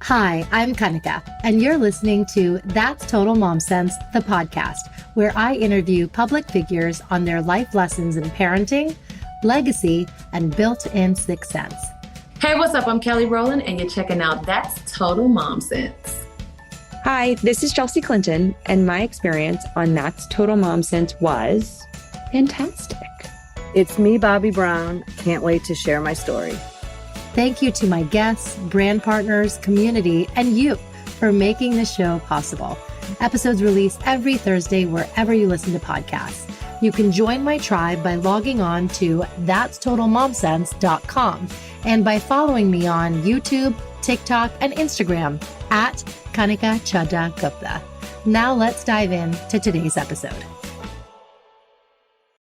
Hi, I'm Kanika, and you're listening to That's Total Mom Sense, the podcast, where I interview public figures on their life lessons in parenting, legacy, and built-in sixth sense. Hey, what's up? I'm Kelly Rowland, and you're checking out That's Total Mom Sense. Hi, this is Chelsea Clinton, and my experience on That's Total Mom Sense was fantastic. It's me, Bobby Brown. Can't wait to share my story. Thank you to my guests, brand partners, community, and you for making this show possible. Episodes release every Thursday wherever you listen to podcasts. You can join my tribe by logging on to thatstotalmomsense.com and by following me on YouTube, TikTok, and Instagram at Kanika Chadda Gupta. Now let's dive in to today's episode.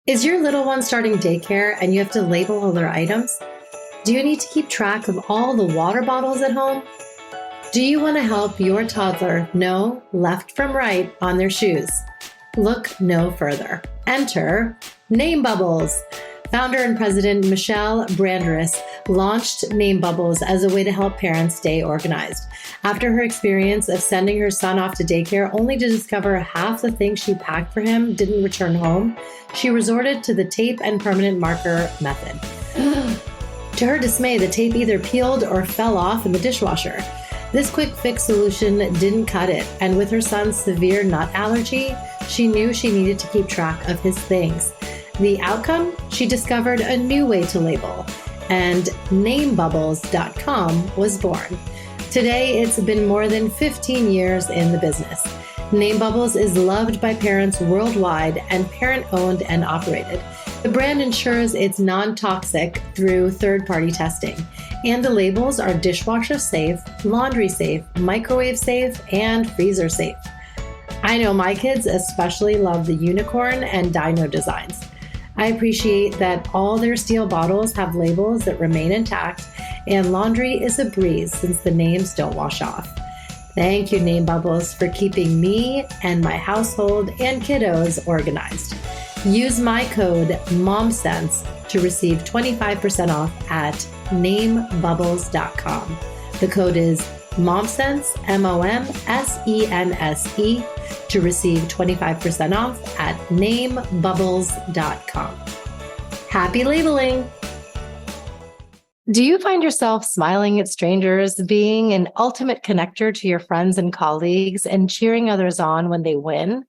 Is your little one starting daycare and you have to label all their items? Do you need to keep track of all the water bottles at home? Do you want to help your toddler know left from right on their shoes? Look no further. Enter Name Bubbles. Founder and president Michelle Branderis launched Name Bubbles as a way to help parents stay organized. After her experience of sending her son off to daycare only to discover half the things she packed for him didn't return home, she resorted to the tape and permanent marker method. To her dismay, the tape either peeled or fell off in the dishwasher. This quick fix solution didn't cut it, and with her son's severe nut allergy, she knew she needed to keep track of his things. The outcome? She discovered a new way to label, and NameBubbles.com was born. Today, it's been more than 15 years in the business. Name Bubbles is loved by parents worldwide and parent-owned and operated. The brand ensures it's non-toxic through third-party testing, and the labels are dishwasher safe, laundry safe, microwave safe, and freezer safe. I know my kids especially love the unicorn and dino designs. I appreciate that all their steel bottles have labels that remain intact, and laundry is a breeze since the names don't wash off. Thank you, Name Bubbles, for keeping me and my household and kiddos organized. Use my code MOMSENSE to receive 25% off at namebubbles.com. The code is MOMSENSE, MOMSENSE, to receive 25% off at namebubbles.com. Happy labeling! Do you find yourself smiling at strangers, being an ultimate connector to your friends and colleagues, and cheering others on when they win?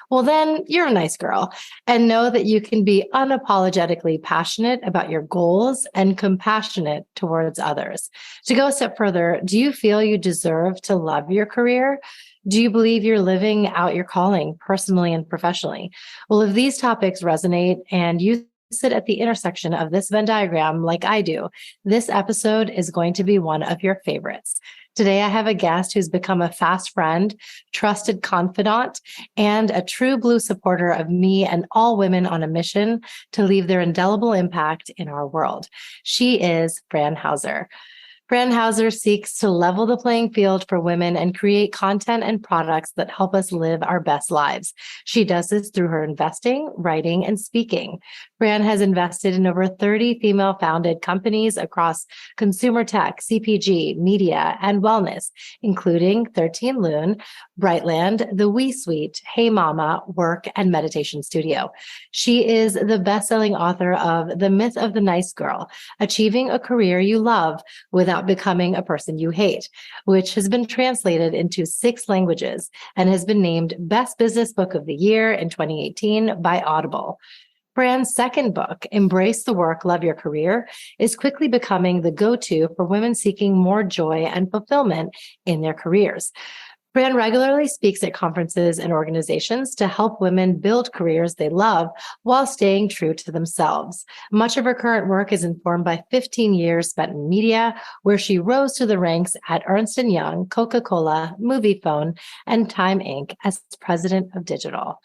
Well, then you're a nice girl, and know that you can be unapologetically passionate about your goals and compassionate towards others. To go a step further, do you feel you deserve to love your career? Do you believe you're living out your calling personally and professionally? Well, if these topics resonate and you sit at the intersection of this Venn diagram like I do, this episode is going to be one of your favorites. Today, I have a guest who's become a fast friend, trusted confidant, and a true blue supporter of me and all women on a mission to leave their indelible impact in our world. She is Fran Hauser. Fran Hauser seeks to level the playing field for women and create content and products that help us live our best lives. She does this through her investing, writing, and speaking. Fran has invested in over 30 female-founded companies across consumer tech, CPG, media, and wellness, including 13 Loon, Brightland, The Wee Suite, Hey Mama, Work, and Meditation Studio. She is the best-selling author of The Myth of the Nice Girl, Achieving a Career You Love Without Becoming a Person You Hate, which has been translated into 6 languages and has been named Best Business Book of the Year in 2018 by Audible. Fran's second book, Embrace the Work, Love Your Career, is quickly becoming the go-to for women seeking more joy and fulfillment in their careers. Fran regularly speaks at conferences and organizations to help women build careers they love while staying true to themselves. Much of her current work is informed by 15 years spent in media, where she rose to the ranks at Ernst & Young, Coca-Cola, Moviefone, and Time Inc. as president of digital.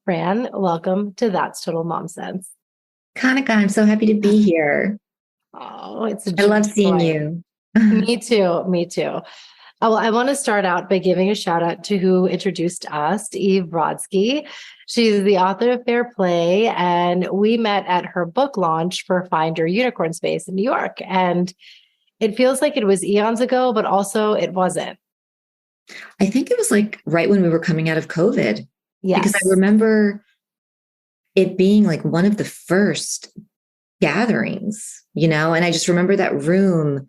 Fran, welcome to That's Total Mom Sense. Kanika, I'm so happy to be here. Oh, it's a I love seeing you. Me too. Me too. Well, I want to start out by giving a shout out to who introduced us, Eve Brodsky. She's the author of Fair Play, and we met at her book launch for Find Your Unicorn Space in New York. And It feels like it was eons ago, but also it wasn't. I think it was like right when we were coming out of COVID, because I Yes. remember it being like one of the first gatherings, and I just remember that room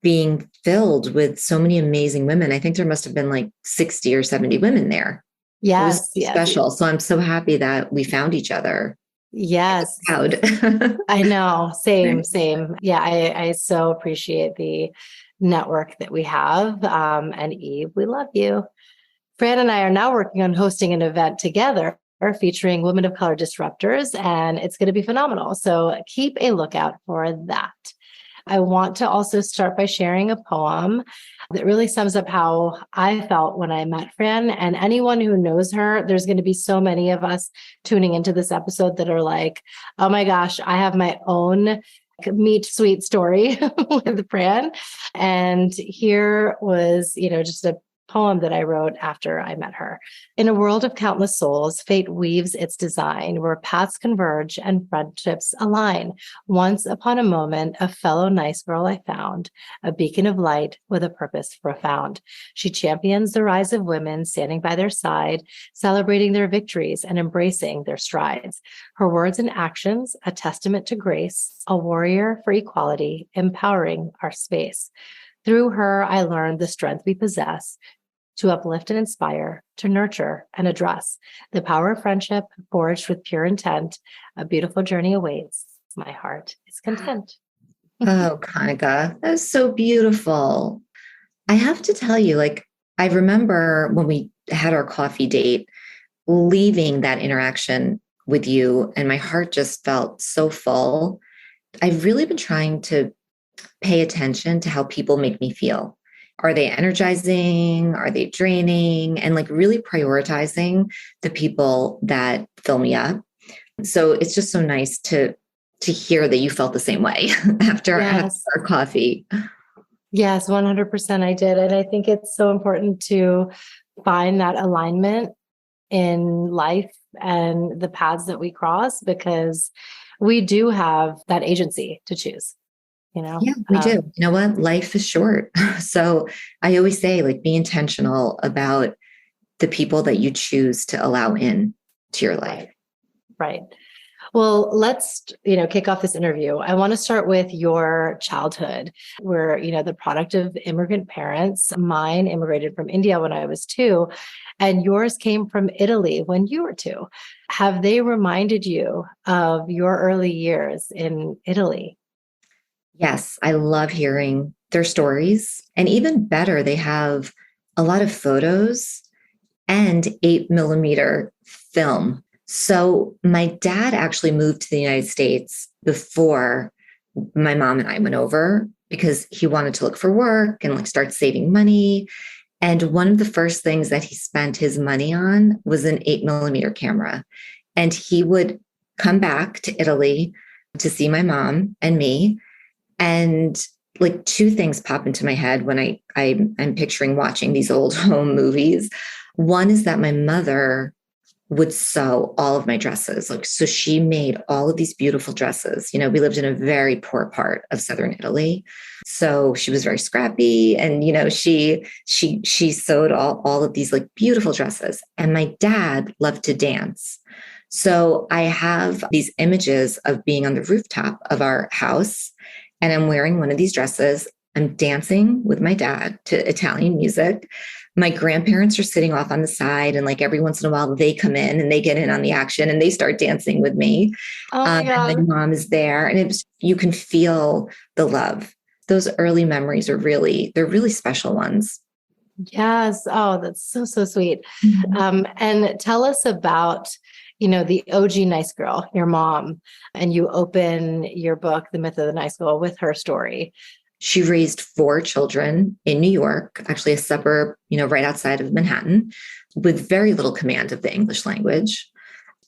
being filled with so many amazing women. I think there must have been like 60 or 70 women there. It was Yes. Yes. special. So I'm so happy that we found each other. Yes. Proud. I know. Same, same. Yeah. I so appreciate the network that we have. And Eve, we love you. Fran and I are now working on hosting an event together featuring women of color disruptors, and it's going to be phenomenal. So keep a lookout for that. I want to also start by sharing a poem that really sums up how I felt when I met Fran. And anyone who knows her, there's going to be so many of us tuning into this episode that are like, oh my gosh, I have my own meet sweet story with Fran. And here was, just a poem that I wrote after I met her. In a world of countless souls, fate weaves its design where paths converge and friendships align. Once upon a moment, a fellow nice girl I found, a beacon of light with a purpose profound. She champions the rise of women, standing by their side, celebrating their victories and embracing their strides. Her words and actions, a testament to grace, a warrior for equality, empowering our space. Through her, I learned the strength we possess to uplift and inspire, to nurture and address. The power of friendship forged with pure intent. A beautiful journey awaits. My heart is content. Oh, Kanika, that was so beautiful. I have to tell you, I remember when we had our coffee date, leaving that interaction with you, and my heart just felt so full. I've really been trying to pay attention to how people make me feel. Are they energizing? Are they draining? And really prioritizing the people that fill me up. So it's just so nice to hear that you felt the same way after our coffee. Yes, 100% I did. And I think it's so important to find that alignment in life and the paths that we cross, because we do have that agency to choose. Yeah, we do. You know what? Life is short. So I always say, be intentional about the people that you choose to allow in to your life. Right. Well, let's, kick off this interview. I want to start with your childhood. We're, the product of immigrant parents. Mine immigrated from India when I was 2, and yours came from Italy when you were 2. Have they reminded you of your early years in Italy? Yes, I love hearing their stories. And even better, they have a lot of photos and 8mm film. So my dad actually moved to the United States before my mom and I went over, because he wanted to look for work and start saving money. And one of the first things that he spent his money on was an 8mm camera. And he would come back to Italy to see my mom and me. And 2 things pop into my head when I'm picturing watching these old home movies. One is that my mother would sew all of my dresses. So she made all of these beautiful dresses. We lived in a very poor part of southern Italy. So she was very scrappy, and, she sewed all of these beautiful dresses. And my dad loved to dance. So I have these images of being on the rooftop of our house, and I'm wearing one of these dresses. I'm dancing with my dad to Italian music. My grandparents are sitting off on the side, and every once in a while they come in and they get in on the action and they start dancing with me. Oh my God. And my mom is there, and you can feel the love. Those early memories they're really special ones. Yes. Oh, that's so, so sweet. Mm-hmm. And tell us about, the OG nice girl, your mom, and you open your book, The Myth of the Nice Girl, with her story. She raised 4 children in New York, actually a suburb, right outside of Manhattan, with very little command of the English language.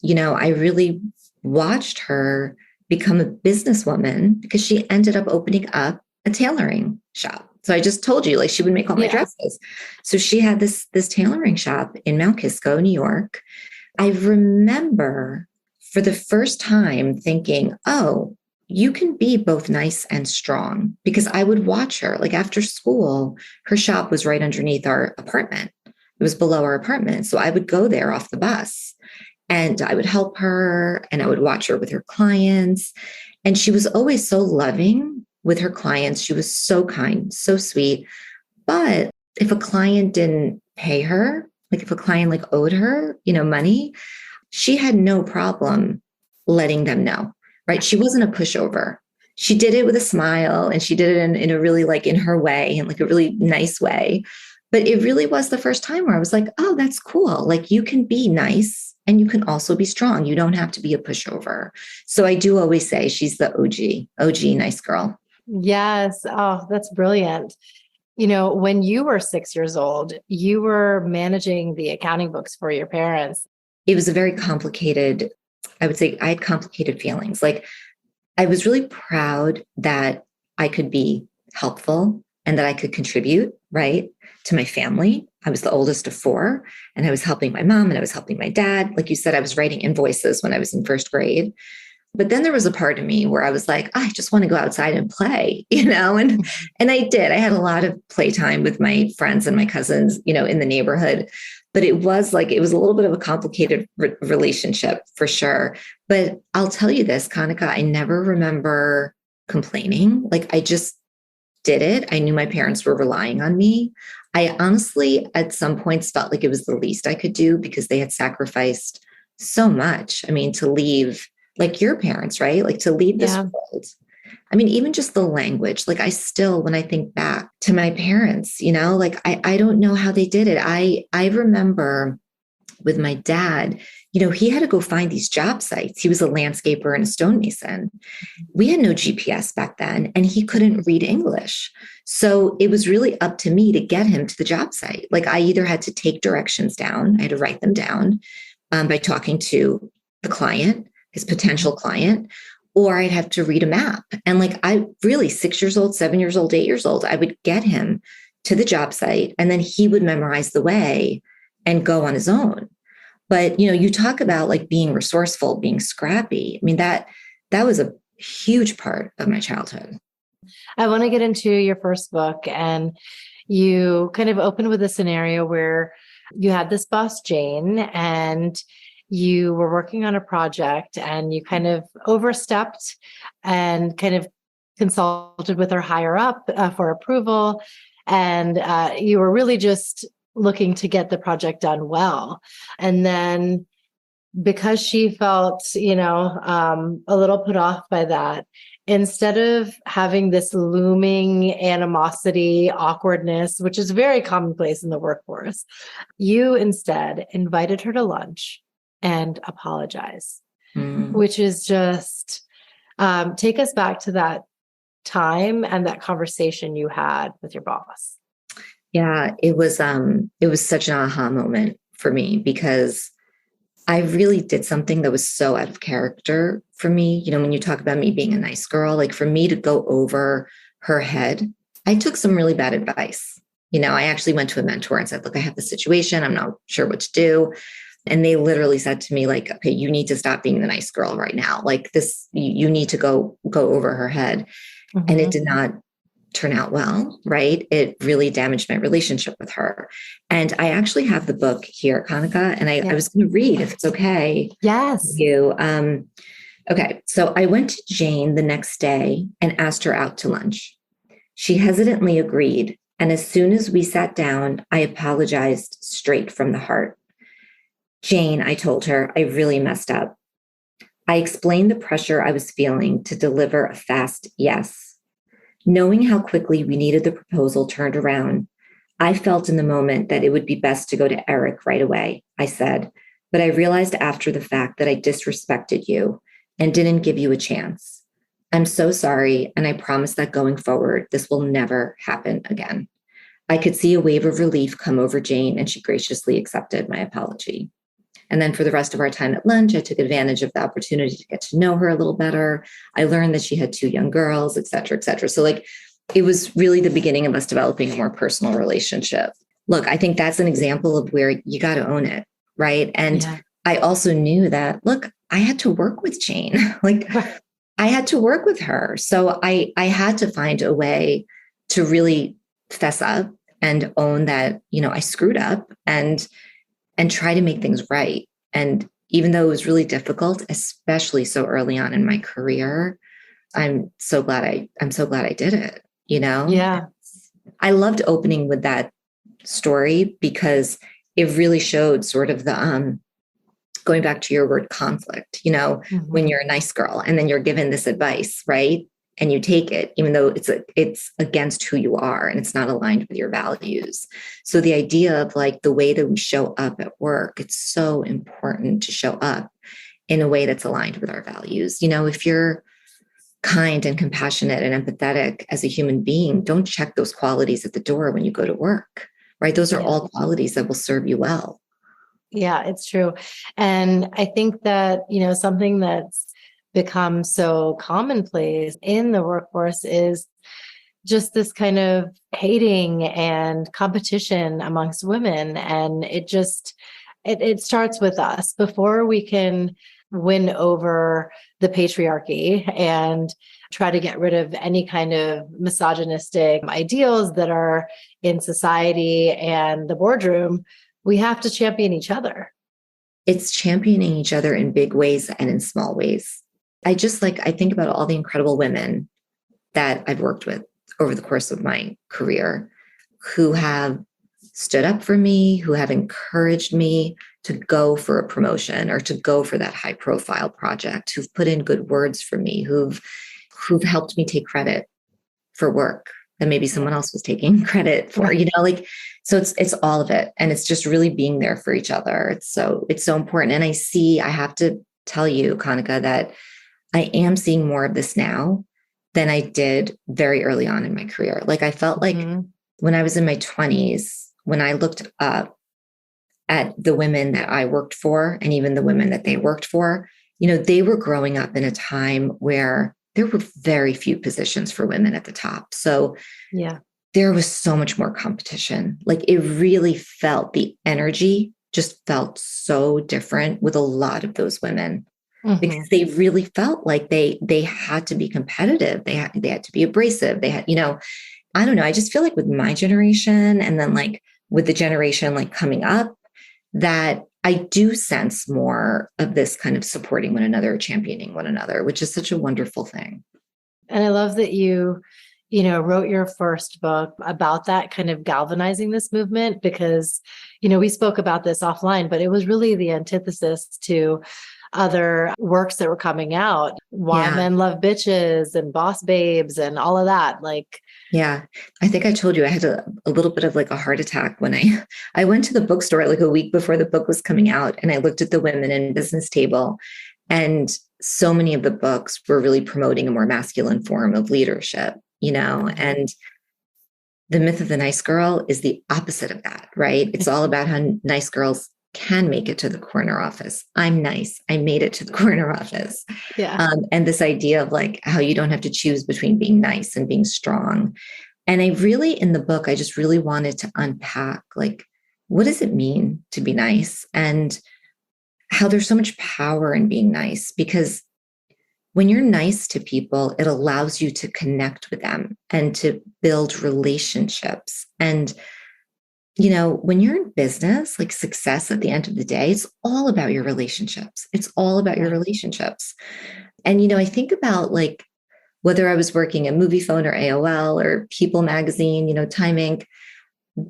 I really watched her become a businesswoman because she ended up opening up a tailoring shop. So I just told you, she would make all my dresses. So she had this tailoring shop in Mount Kisco, New York. I remember for the first time thinking, oh, you can be both nice and strong, because I would watch her. Like after school, her shop was right underneath our apartment. It was below our apartment. So I would go there off the bus and I would help her and I would watch her with her clients. And she was always so loving with her clients. She was so kind, so sweet. But if a client didn't pay her, like if a client like owed her, money, she had no problem letting them know, right? She wasn't a pushover. She did it with a smile and she did it in a really like in her way and like a really nice way. But it really was the first time where I was like, oh, that's cool. Like you can be nice and you can also be strong. You don't have to be a pushover. So I do always say she's the OG nice girl. Yes. Oh, that's brilliant. When you were 6 years old, you were managing the accounting books for your parents. It was a very complicated, I would say I had complicated feelings. Like I was really proud that I could be helpful and that I could contribute, right, to my family. I was the oldest of four and I was helping my mom and I was helping my dad. Like you said, I was writing invoices when I was in first grade. But then there was a part of me where I was like, I just want to go outside and play, and I did. I had a lot of playtime with my friends and my cousins, in the neighborhood. But it was a little bit of a complicated relationship for sure. But I'll tell you this, Kanika, I never remember complaining. Like I just did it. I knew my parents were relying on me. I honestly, at some points, felt like it was the least I could do because they had sacrificed so much. I mean, to leave like your parents, right? Like to leave this world. I mean, even just the language, like I still, when I think back to my parents, like I don't know how they did it. I remember with my dad, he had to go find these job sites. He was a landscaper and a stonemason. We had no GPS back then and he couldn't read English. So it was really up to me to get him to the job site. Like I either had to take directions down, I had to write them down by talking to the client, his potential client, or I'd have to read a map. And like I really 6 years old, 7 years old, 8 years old, I would get him to the job site and then he would memorize the way and go on his own. But, you talk about like being resourceful, being scrappy. I mean, that was a huge part of my childhood. I want to get into your first book, and you kind of opened with a scenario where you had this boss, Jane, and you were working on a project and you kind of overstepped and kind of consulted with her higher up for approval. And you were really just looking to get the project done well. And then because she felt, a little put off by that, instead of having this looming animosity, awkwardness, which is very commonplace in the workforce, you instead invited her to lunch and apologize, which is just take us back to that time and that conversation you had with your boss. Yeah, it was such an aha moment for me because I really did something that was so out of character for me. When you talk about me being a nice girl, like for me to go over her head, I took some really bad advice. I actually went to a mentor and said, look, I have this situation. I'm not sure what to do. And they literally said to me, like, okay, you need to stop being the nice girl right now. Like this, you need to go over her head. Mm-hmm. And it did not turn out well, right? It really damaged my relationship with her. And I actually have the book here, Kanika, and I was going to read if it's okay. Yes. You. Okay. So I went to Jane the next day and asked her out to lunch. She hesitantly agreed. And as soon as we sat down, I apologized straight from the heart. Jane, I told her, I really messed up. I explained the pressure I was feeling to deliver a fast yes. Knowing how quickly we needed the proposal turned around, I felt in the moment that it would be best to go to Eric right away, I said, but I realized after the fact that I disrespected you and didn't give you a chance. I'm so sorry, and I promise that going forward, this will never happen again. I could see a wave of relief come over Jane, and she graciously accepted my apology. And then for the rest of our time at lunch, I took advantage of the opportunity to get to know her a little better. I learned that she had 2 young girls, et cetera, et cetera. So like, it was really the beginning of us developing a more personal relationship. Look, I think that's an example of where you got to own it, right? And I also knew that, look, I had to work with Jane. Like, I had to work with her. So I had to find a way to really fess up and own that, I screwed up and try to make things right. And even though it was really difficult, especially so early on in my career, I'm so glad I did it, Yeah. I loved opening with that story because it really showed sort of the going back to your word conflict, when you're a nice girl and then you're given this advice, right? And you take it, even though it's against who you are and it's not aligned with your values. So the idea of like the way that we show up at work, it's so important to show up in a way that's aligned with our values. If you're kind and compassionate and empathetic as a human being, don't check those qualities at the door when you go to work, right? Those are all qualities that will serve you well. Yeah, it's true. And I think that, something that's become so commonplace in the workforce is just this kind of hating and competition amongst women. And it starts with us before we can win over the patriarchy and try to get rid of any kind of misogynistic ideals that are in society and the boardroom. We have to champion each other. It's championing each other in big ways and in small ways. I think about all the incredible women that I've worked with over the course of my career who have stood up for me, who have encouraged me to go for a promotion or to go for that high profile project, who've put in good words for me, who've helped me take credit for work that maybe someone else was taking credit for, so it's all of it. And it's just really being there for each other. It's so important. And I have to tell you, Kanika, that I am seeing more of this now than I did very early on in my career. Like I felt like when I was in my 20s, when I looked up at the women that I worked for and even the women that they worked for, they were growing up in a time where there were very few positions for women at the top. So there was so much more competition. Like it really felt, the energy just felt so different with a lot of those women. Because they really felt like they had to be competitive. They had to be abrasive. They had, I don't know. I just feel like with my generation and then like with the generation like coming up, that I do sense more of this kind of supporting one another, championing one another, which is such a wonderful thing. And I love that you wrote your first book about that, kind of galvanizing this movement, because, we spoke about this offline, but it was really the antithesis to other works that were coming out. Why Men Love Bitches and Boss Babes and all of that. Yeah, I think I told you I had a little bit of like a heart attack when I went to the bookstore like a week before the book was coming out, and I looked at the Women in Business table, and so many of the books were really promoting a more masculine form of leadership, and the myth of the nice girl is the opposite of that, right? It's all about how nice girls can make it to the corner office. I'm nice. I made it to the corner office. Yeah. And this idea of like how you don't have to choose between being nice and being strong. And I really, in the book, I just really wanted to unpack like, what does it mean to be nice and how there's so much power in being nice? Because when you're nice to people, it allows you to connect with them and to build relationships. And when you're in business, like success at the end of the day, it's all about your relationships. It's all about your relationships. And, I think about like whether I was working at Movie Phone or AOL or People Magazine, Time Inc.,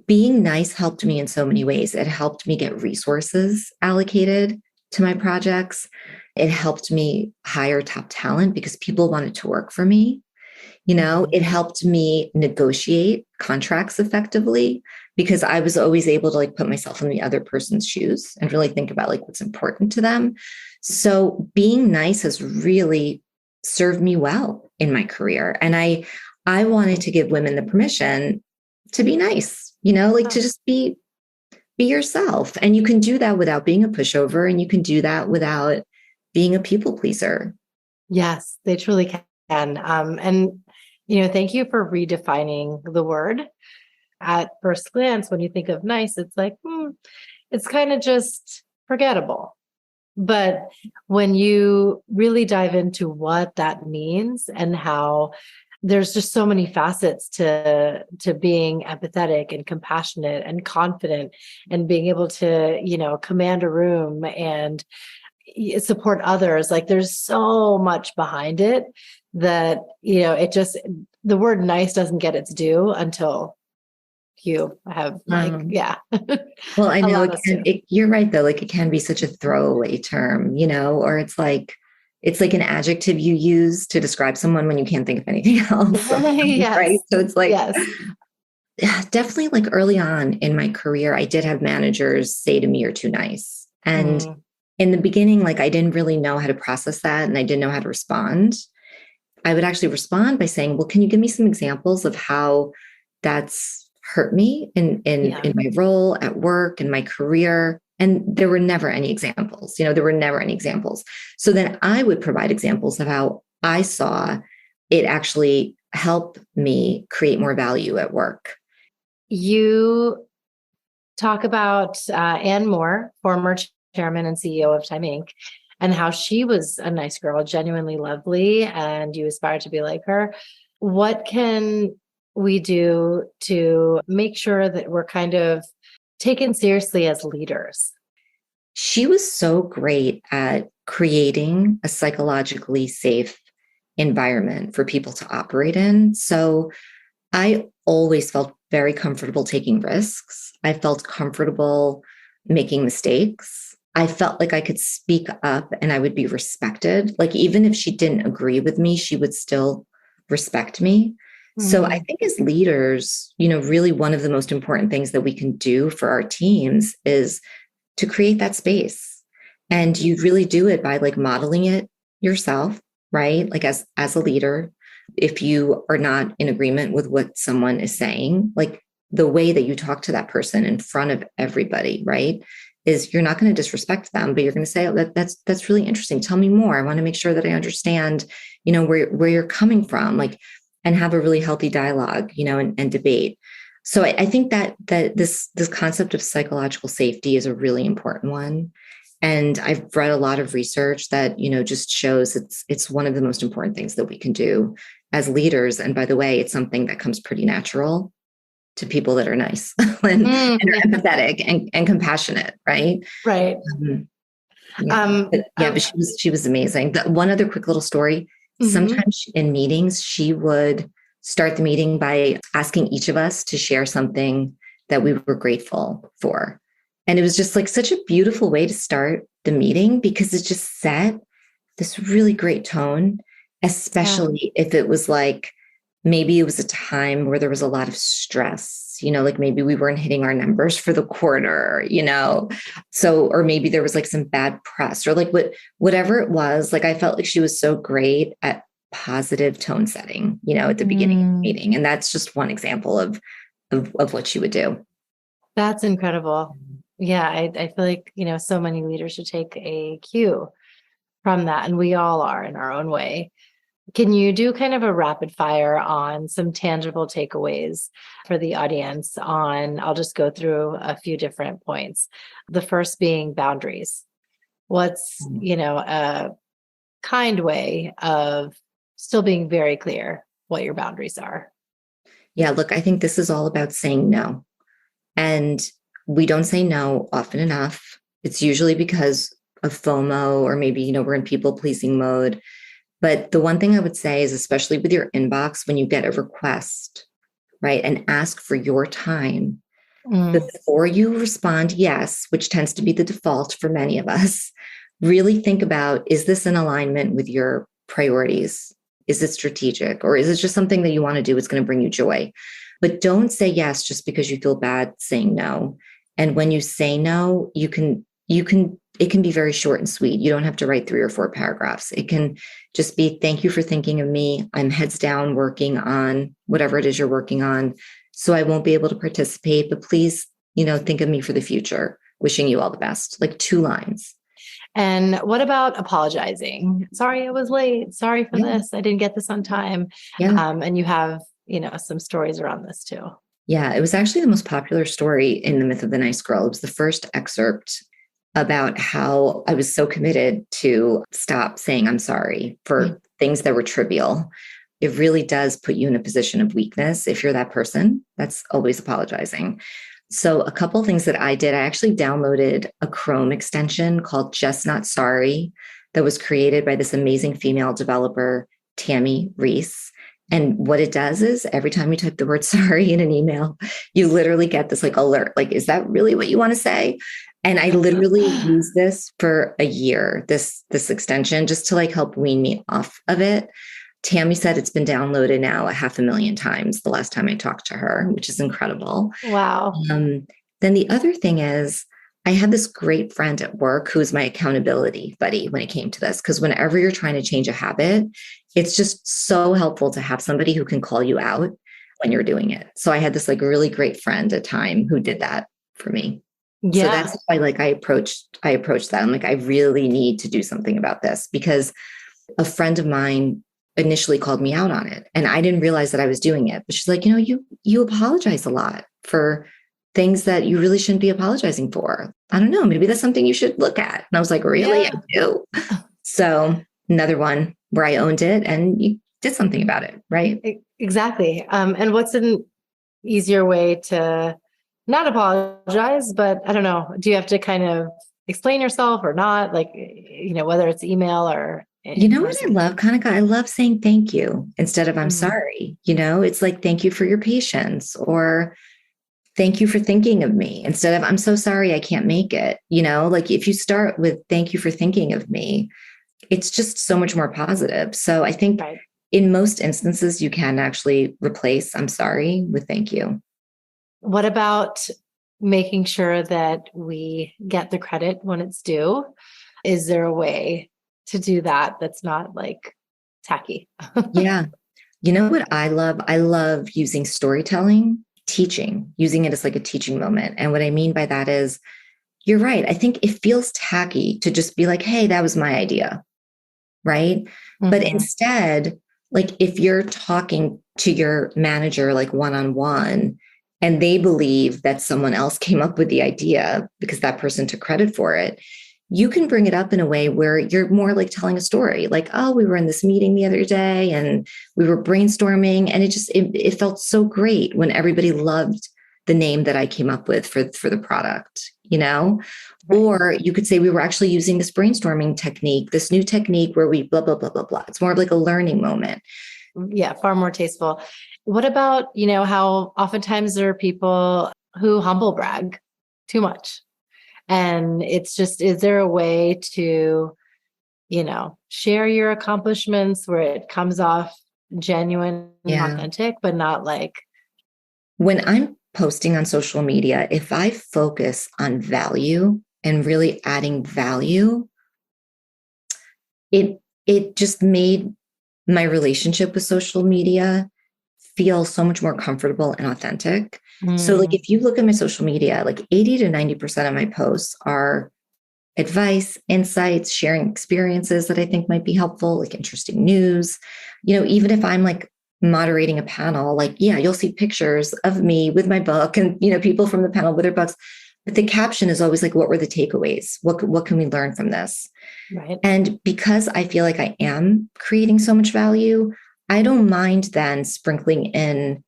being nice helped me in so many ways. It helped me get resources allocated to my projects. It helped me hire top talent because people wanted to work for me. It helped me negotiate contracts effectively because I was always able to like put myself in the other person's shoes and really think about like what's important to them. So being nice has really served me well in my career. And I wanted to give women the permission to be nice, to just be yourself. And you can do that without being a pushover, and you can do that without being a people pleaser. Yes, they truly can. And thank you for redefining the word. At first glance, when you think of nice, it's like, it's kind of just forgettable. But when you really dive into what that means and how there's just so many facets to being empathetic and compassionate and confident and being able to, command a room and support others. Like there's so much behind it that, it just, the word nice doesn't get its due until you have yeah. Well, I know Allow us to. you're right though. Like it can be such a throwaway term, or it's like an adjective you use to describe someone when you can't think of anything else. Right. Yes. So it's like, Yes. definitely like early on in my career, I did have managers say to me, "You're too nice." And in the beginning, like I didn't really know how to process that and I didn't know how to respond. I would actually respond by saying, "Well, can you give me some examples of how that's hurt me in my role at work and my career?" And there were never any examples. There were never any examples. So then I would provide examples of how I saw it actually help me create more value at work. You talk about Ann Moore, former chairman and CEO of Time Inc., and how she was a nice girl, genuinely lovely, and you aspire to be like her. What can we do to make sure that we're kind of taken seriously as leaders? She was so great at creating a psychologically safe environment for people to operate in. So I always felt very comfortable taking risks. I felt comfortable making mistakes. I felt like I could speak up and I would be respected. Like even if she didn't agree with me, she would still respect me. So I think as leaders, really one of the most important things that we can do for our teams is to create that space. And you really do it by like modeling it yourself, right? Like as a leader, if you are not in agreement with what someone is saying, like the way that you talk to that person in front of everybody, right? Is you're not going to disrespect them, but you're going to say, "Oh, that's really interesting. Tell me more. I want to make sure that I understand, where you're coming from," like, and have a really healthy dialogue, and debate. So I think that this concept of psychological safety is a really important one. And I've read a lot of research that, just shows it's one of the most important things that we can do as leaders. And by the way, it's something that comes pretty natural to people that are nice and are empathetic and compassionate, right? Right. But she was amazing. One other quick little story. Sometimes in meetings, she would start the meeting by asking each of us to share something that we were grateful for. And it was just like such a beautiful way to start the meeting because it just set this really great tone, especially if it was like, maybe it was a time where there was a lot of stress, like maybe we weren't hitting our numbers for the quarter, so, or maybe there was like some bad press or like whatever it was. Like I felt like she was so great at positive tone setting, at the beginning of the meeting. And that's just one example of what she would do. That's incredible. Yeah, I feel like, so many leaders should take a cue from that. And we all are in our own way. Can you do kind of a rapid fire on some tangible takeaways for the audience I'll just go through a few different points. The first being boundaries. What's, a kind way of still being very clear what your boundaries are? Yeah, look, I think this is all about saying no. And we don't say no often enough. It's usually because of FOMO or maybe, we're in people pleasing mode. But the one thing I would say is, especially with your inbox, when you get a request, right, and ask for your time, before you respond yes, which tends to be the default for many of us, really think about, is this in alignment with your priorities? Is it strategic? Or is it just something that you want to do? It's going to bring you joy. But don't say yes just because you feel bad saying no. And when you say no, it can be very short and sweet. You don't have to write 3 or 4 paragraphs. It can just be, "Thank you for thinking of me. I'm heads down working on whatever it is you're working on. So I won't be able to participate, but please, think of me for the future. Wishing you all the best." Like 2 lines. And what about apologizing? "Sorry, I was late. Sorry for this. I didn't get this on time." Yeah. And you have, some stories around this too. Yeah. It was actually the most popular story in The Myth of the Nice Girl. It was the first excerpt about how I was so committed to stop saying I'm sorry for things that were trivial. It really does put you in a position of weakness if you're that person that's always apologizing. So a couple of things that I did, I actually downloaded a Chrome extension called Just Not Sorry that was created by this amazing female developer, Tammy Reese. And what it does is every time you type the word sorry in an email, you literally get this like alert, like, is that really what you want to say? And I literally used this for a year, this extension, just to like help wean me off of it. Tammy said it's been downloaded now 500,000 times the last time I talked to her, which is incredible. Wow. Then the other thing is, I had this great friend at work who was my accountability buddy when it came to this, because whenever you're trying to change a habit, it's just so helpful to have somebody who can call you out when you're doing it. So I had this like really great friend at time who did that for me. Yeah. So that's why like I approached that. I'm like, I really need to do something about this, because a friend of mine initially called me out on it and I didn't realize that I was doing it. But she's like, you apologize a lot for things that you really shouldn't be apologizing for. I don't know, maybe that's something you should look at. And I was like, really? Yeah. I do. So another one where I owned it and you did something about it, right? Exactly. And what's an easier way to not apologize, but I don't know, do you have to kind of explain yourself or not? Like, whether it's email or what I love, Kanika? I love saying thank you instead of I'm sorry. It's like, thank you for your patience, or thank you for thinking of me, instead of I'm so sorry I can't make it. Like if you start with thank you for thinking of me, it's just so much more positive. So I think in most instances, you can actually replace I'm sorry with thank you. What about making sure that we get the credit when it's due? Is there a way to do that that's not like tacky? Yeah. You know what I love? I love using storytelling, teaching, using it as like a teaching moment. And what I mean by that is, you're right. I think it feels tacky to just be like, hey, that was my idea. Right. Mm-hmm. But instead, like if you're talking to your manager, like one-on-one, and they believe that someone else came up with the idea because that person took credit for it, you can bring it up in a way where you're more like telling a story. Like, oh, we were in this meeting the other day and we were brainstorming, and it felt so great when everybody loved the name that I came up with for the product, Right. Or you could say we were actually using this brainstorming technique, this new technique where we blah, blah, blah, blah, blah. It's more of like a learning moment. Yeah, far more tasteful. What about, how oftentimes there are people who humble brag too much? And it's just, is there a way to, share your accomplishments where it comes off genuine and authentic, but not like. When I'm posting on social media, if I focus on value and really adding value, it just made my relationship with social media feel so much more comfortable and authentic. So like if you look at my social media, like 80 to 90% of my posts are advice, insights, sharing experiences that I think might be helpful, like interesting news. Even if I'm like moderating a panel, like, you'll see pictures of me with my book and, people from the panel with their books. But the caption is always like, what were the takeaways? What can we learn from this? Right. And because I feel like I am creating so much value, I don't mind then sprinkling in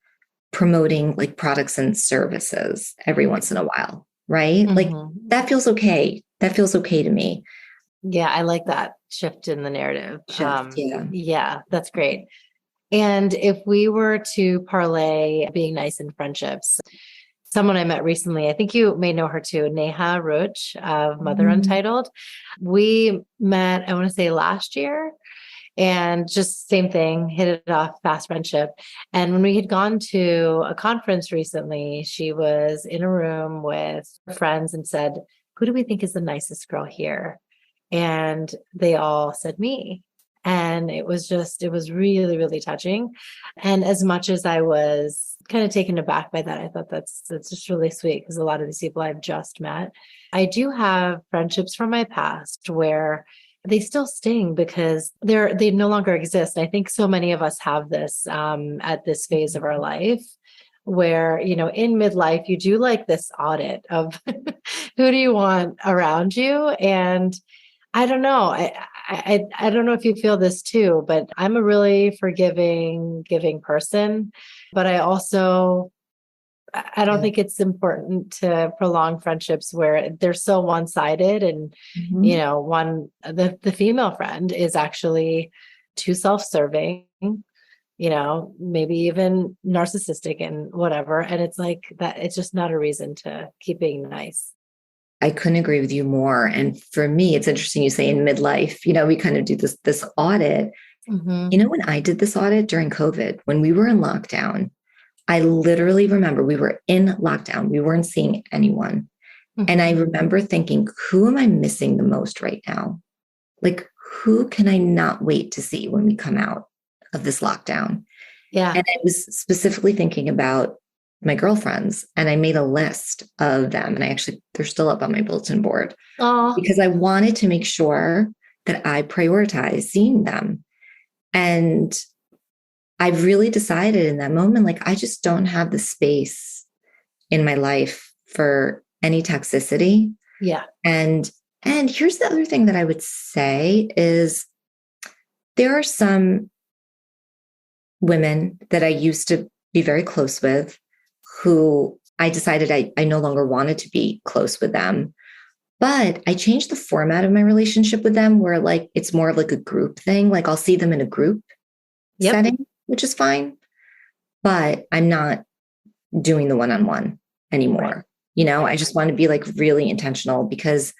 promoting like products and services every once in a while, right? Mm-hmm. Like that feels okay. That feels okay to me. Yeah, I like that shift in the narrative. Yeah. Yeah, that's great. And if we were to parlay being nice in friendships, someone I met recently, I think you may know her too, Neha Roach of Mother Untitled. We met, I want to say last year, and just same thing, hit it off, fast friendship. And when we had gone to a conference recently, she was in a room with friends and said, who do we think is the nicest girl here? And they all said me. And it was really, really touching. And as much as I was kind of taken aback by that, I thought that's just really sweet, because a lot of these people I've just met. I do have friendships from my past where they still sting because they no longer exist. I think so many of us have this at this phase of our life where, in midlife, you do like this audit of who do you want around you? And I don't know. I don't know if you feel this too, but I'm a really forgiving, giving person. But I don't think it's important to prolong friendships where they're so one-sided and, Mhm. the female friend is actually too self-serving, maybe even narcissistic and whatever. And it's like that, it's just not a reason to keep being nice. I couldn't agree with you more. And for me, it's interesting you say in midlife, we kind of do this audit. Mm-hmm. When I did this audit during COVID, when we were in lockdown, I literally remember we were in lockdown. We weren't seeing anyone. And I remember thinking, who am I missing the most right now? Like, who can I not wait to see when we come out of this lockdown? Yeah. And I was specifically thinking about my girlfriends, and I made a list of them. And they're still up on my bulletin board because I wanted to make sure that I prioritize seeing them. And I really decided in that moment, like, I just don't have the space in my life for any toxicity. Yeah. And here's the other thing that I would say is there are some women that I used to be very close with who I decided I no longer wanted to be close with them. But I changed the format of my relationship with them where like it's more of like a group thing. Like I'll see them in a group setting, which is fine. But I'm not doing the one-on-one anymore. Right. I just want to be like really intentional because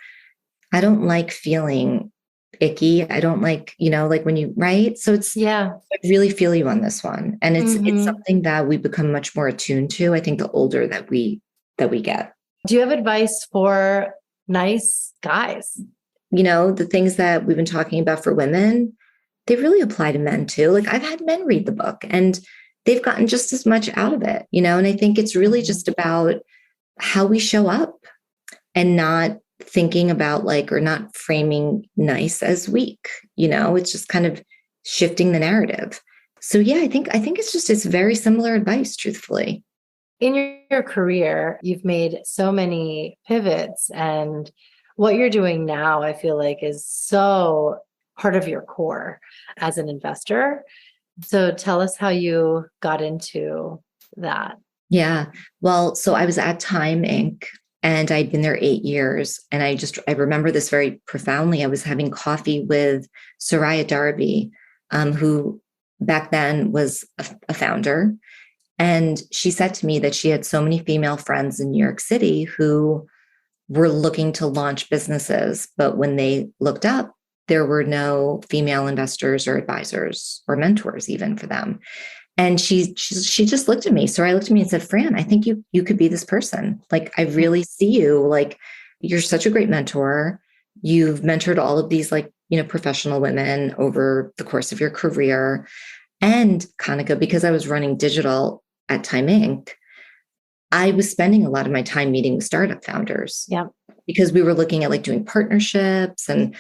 I don't like feeling icky. I don't like, like when you, right? So I really feel you on this one. And it's something that we become much more attuned to, I think, the older that we get. Do you have advice for nice guys? The things that we've been talking about for women, they really apply to men too. Like I've had men read the book and they've gotten just as much out of it, and I think it's really just about how we show up and not thinking about like, or not framing nice as weak, it's just kind of shifting the narrative. So yeah, I think it's very similar advice, truthfully. In your career, you've made so many pivots, and what you're doing now, I feel like, is so part of your core as an investor. So tell us how you got into that. Yeah. Well, so I was at Time Inc. and I'd been there 8 years. And I remember this very profoundly. I was having coffee with Soraya Darby, who back then was a founder. And she said to me that she had so many female friends in New York City who were looking to launch businesses. But when they looked up, there were no female investors or advisors or mentors even for them. And she just looked at me. So I looked at me and said, Fran, I think you could be this person. Like, I really see you. Like, you're such a great mentor. You've mentored all of these professional women over the course of your career. And Kanika, because I was running digital at Time Inc., I was spending a lot of my time meeting with startup founders. Yeah. Because we were looking at doing partnerships. And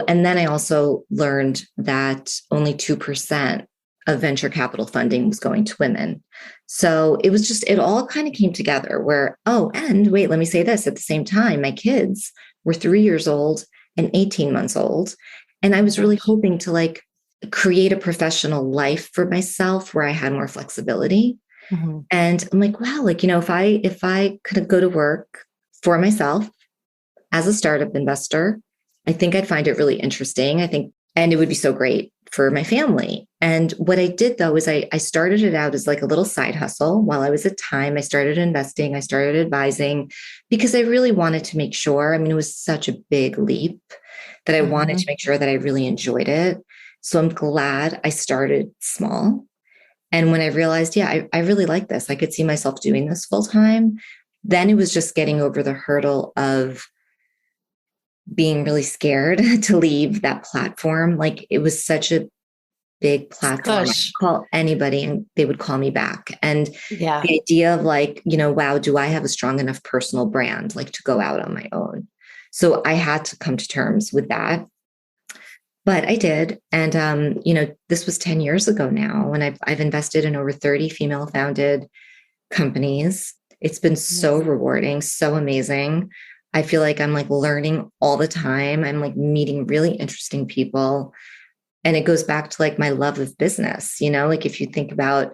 then I also learned that only 2% of venture capital funding was going to women. So it all kind of came together where, and wait, let me say this at the same time, my kids were 3 years old and 18 months old. And I was really hoping to create a professional life for myself where I had more flexibility. Mm-hmm. And I'm like, wow, if I could go to work for myself as a startup investor, I think I'd find it really interesting. And it would be so great for my family. And what I did though, is I started it out as a little side hustle. While I was at Time, I started investing, I started advising because I really wanted to make sure, it was such a big leap that I wanted to make sure that I really enjoyed it. So I'm glad I started small. And when I realized, I really like this, I could see myself doing this full time. Then it was just getting over the hurdle of being really scared to leave that platform. It was such a big platform. I could call anybody and they would call me back. And the idea of wow, do I have a strong enough personal brand, to go out on my own? So I had to come to terms with that. But I did. And, this was 10 years ago now, and I've invested in over 30 female founded companies. It's been so rewarding, so amazing. I feel like I'm like learning all the time. I'm like meeting really interesting people. And it goes back to like my love of business, like if you think about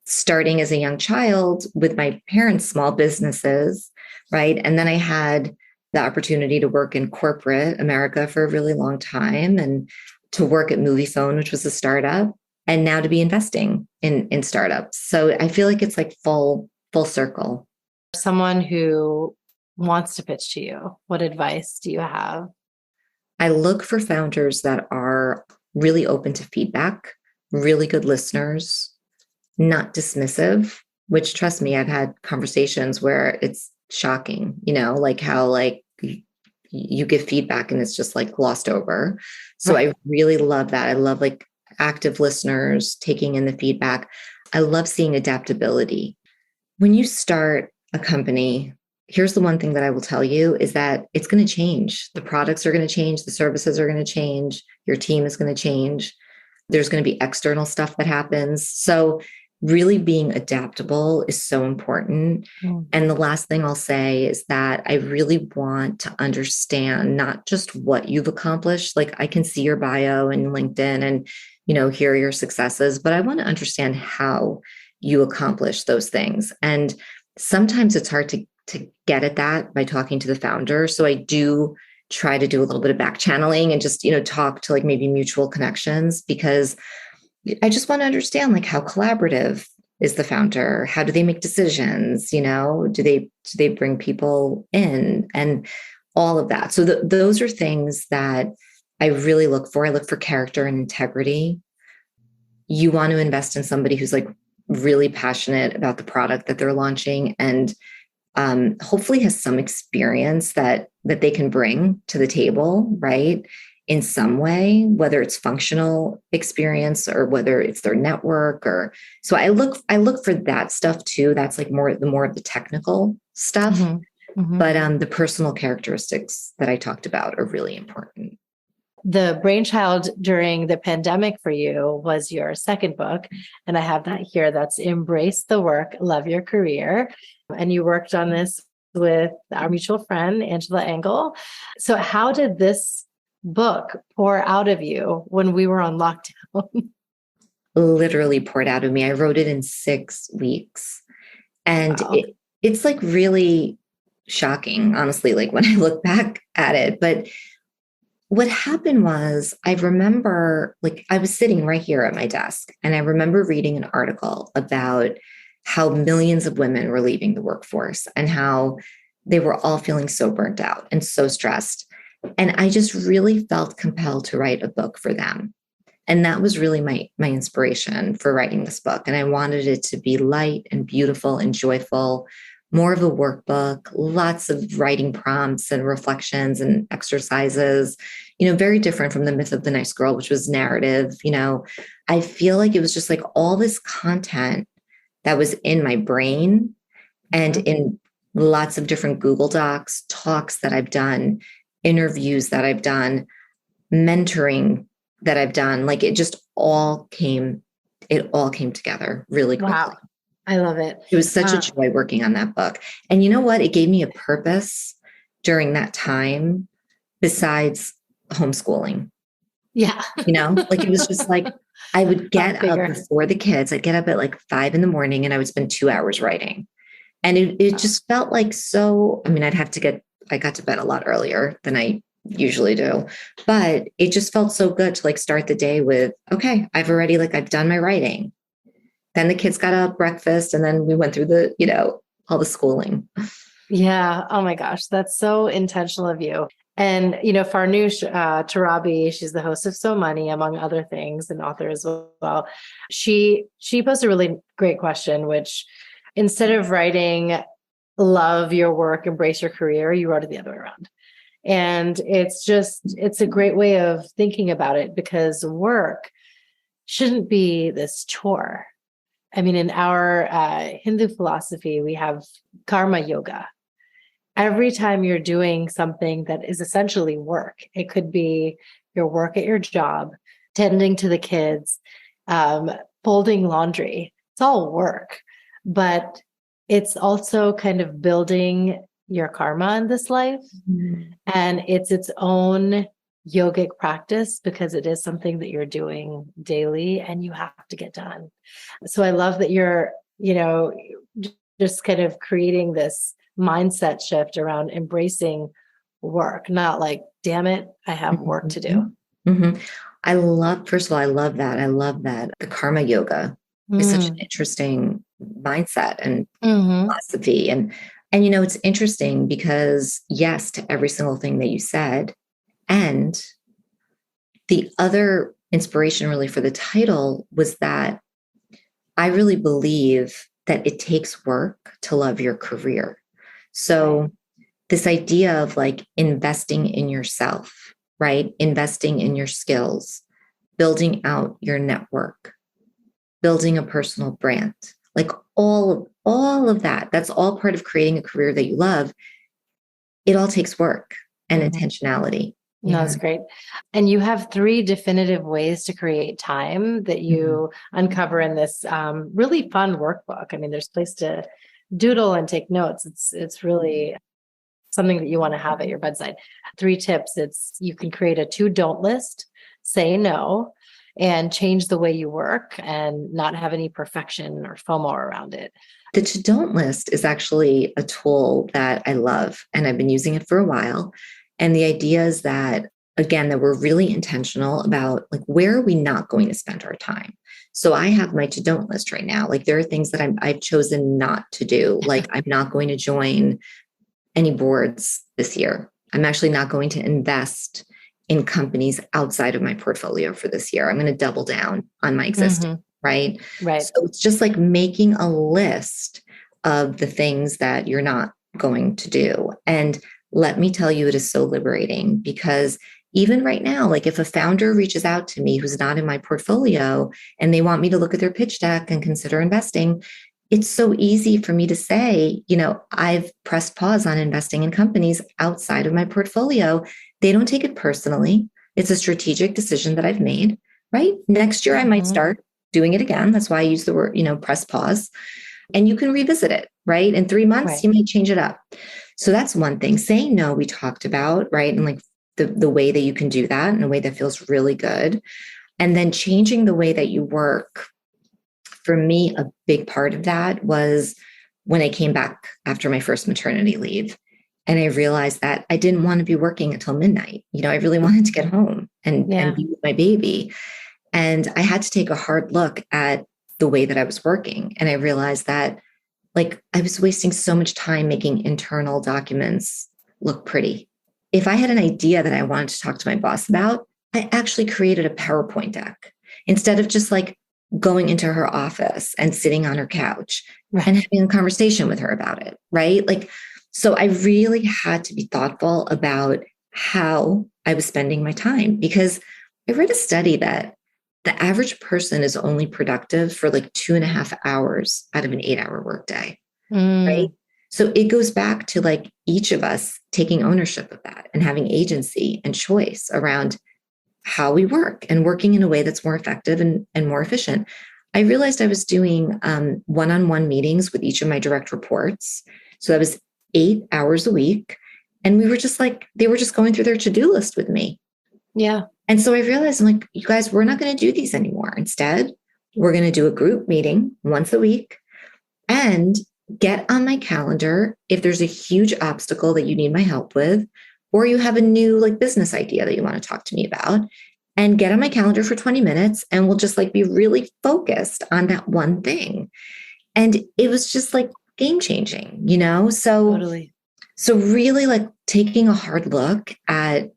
starting as a young child with my parents' small businesses, right? And then I had the opportunity to work in corporate America for a really long time and to work at Moviefone, which was a startup, and now to be investing in startups. So I feel like it's like full circle. Someone who wants to pitch to you, what advice do you have? I look for founders that are really open to feedback, really good listeners, not dismissive, which trust me, I've had conversations where it's shocking, like how like you give feedback and it's just like glossed over. So right. I really love that. I love like active listeners taking in the feedback. I love seeing adaptability. When you start a company, here's the one thing that I will tell you is that it's going to change. The products are going to change. The services are going to change. Your team is going to change. There's going to be external stuff that happens. So really being adaptable is so important. And the last thing I'll say is that I really want to understand not just what you've accomplished. Like I can see your bio and LinkedIn and, hear your successes, but I want to understand how you accomplish those things. And sometimes it's hard to get at that by talking to the founder. So I do try to do a little bit of back channeling and just, talk to like maybe mutual connections, because I just want to understand like how collaborative is the founder? How do they make decisions? Do they bring people in and all of that? So those are things that I really look for. I look for character and integrity. You want to invest in somebody who's like really passionate about the product that they're launching and hopefully has some experience that they can bring to the table, right? In some way, whether it's functional experience or whether it's their network or so I look for that stuff too. That's like more of the technical stuff. But the personal characteristics that I talked about are really important. The brainchild during the pandemic for you was your second book. And I have that here. That's Embrace the Work, Love Your Career. And you worked on this with our mutual friend, Angela Engel. So how did this book pour out of you when we were on lockdown? Literally poured out of me. I wrote it in 6 weeks. And wow. It's like really shocking, honestly, like when I look back at it. But what happened was I remember like I was sitting right here at my desk and I remember reading an article about how millions of women were leaving the workforce and how they were all feeling so burnt out and so stressed. And I just really felt compelled to write a book for them. And that was really my inspiration for writing this book. And I wanted it to be light and beautiful and joyful, more of a workbook, lots of writing prompts and reflections and exercises, very different from The Myth of the Nice Girl, which was narrative. I feel like it was just like all this content that was in my brain and in lots of different Google Docs, talks that I've done, interviews that I've done, mentoring that I've done. Like it all came together really quickly. Wow. I love it. It was such a joy working on that book. And you know what? It gave me a purpose during that time besides homeschooling. Yeah. Like it was just like, I would get up before the kids. I'd get up at like 5 a.m. and I would spend 2 hours writing. And it just felt like I got to bed a lot earlier than I usually do, but it just felt so good to like start the day with, okay, I've done my writing. Then the kids got up, breakfast, and then we went through all the schooling. Yeah. Oh my gosh. That's so intentional of you. And, Farnoosh Tarabi, she's the host of So Money, among other things, and author as well. She posed a really great question, which instead of writing, love your work, embrace your career, you wrote it the other way around. And it's a great way of thinking about it because work shouldn't be this chore. I mean, in our Hindu philosophy, we have karma yoga. Every time you're doing something that is essentially work, it could be your work at your job, tending to the kids, folding laundry. It's all work. But it's also kind of building your karma in this life. And it's its own yogic practice because it is something that you're doing daily and you have to get done. So I love that you're, just kind of creating this mindset shift around embracing work, not like, damn it, I have work to do. Mm-hmm. First of all, I love that. I love that. The karma yoga is such an interesting mindset and philosophy. And it's interesting because yes, to every single thing that you said. And the other inspiration really for the title was that I really believe that it takes work to love your career. So this idea of like investing in yourself, right? Investing in your skills, building out your network, building a personal brand, like all of that, that's all part of creating a career that you love. It all takes work and intentionality. No, that's great. And you have 3 definitive ways to create time that you uncover in this really fun workbook. I mean, there's a place to doodle and take notes. It's really something that you want to have at your bedside. 3 tips. You can create a to-don't list, say no, and change the way you work and not have any perfection or FOMO around it. The to-don't list is actually a tool that I love, and I've been using it for a while. And the idea is that, again, that we're really intentional about like, where are we not going to spend our time? So I have my to-don't list right now. Like there are things that I've chosen not to do. Like I'm not going to join any boards this year. I'm actually not going to invest in companies outside of my portfolio for this year. I'm going to double down on my existing, right? Right. So it's just like making a list of the things that you're not going to do. And let me tell you, it is so liberating because even right now, like if a founder reaches out to me who's not in my portfolio and they want me to look at their pitch deck and consider investing, it's so easy for me to say, I've pressed pause on investing in companies outside of my portfolio. They don't take it personally. It's a strategic decision that I've made, right? Next year, I might start doing it again. That's why I use the word, press pause. And you can revisit it, right? In 3 months, you might change it up. So that's one thing. Saying no, we talked about, right? And like the way that you can do that in a way that feels really good. And then changing the way that you work. For me, a big part of that was when I came back after my first maternity leave. And I realized that I didn't want to be working until midnight. I really wanted to get home and be with my baby. And I had to take a hard look at the way that I was working. And I realized that like I was wasting so much time making internal documents look pretty. If I had an idea that I wanted to talk to my boss about, I actually created a PowerPoint deck instead of just like going into her office and sitting on her couch and having a conversation with her about it, right? Like, so I really had to be thoughtful about how I was spending my time because I read a study that the average person is only productive for like 2.5 hours out of an 8-hour workday, right? So it goes back to like each of us taking ownership of that and having agency and choice around how we work and working in a way that's more effective and more efficient. I realized I was doing one-on-one meetings with each of my direct reports. So that was 8 hours a week. And we were just like, they were just going through their to-do list with me. Yeah. And so I realized, I'm like, you guys, we're not going to do these anymore. Instead, we're going to do a group meeting once a week and get on my calendar if there's a huge obstacle that you need my help with, or you have a new like business idea that you want to talk to me about, and get on my calendar for 20 minutes and we'll just like be really focused on that one thing. And it was just like game changing, So, Totally. So really like taking a hard look at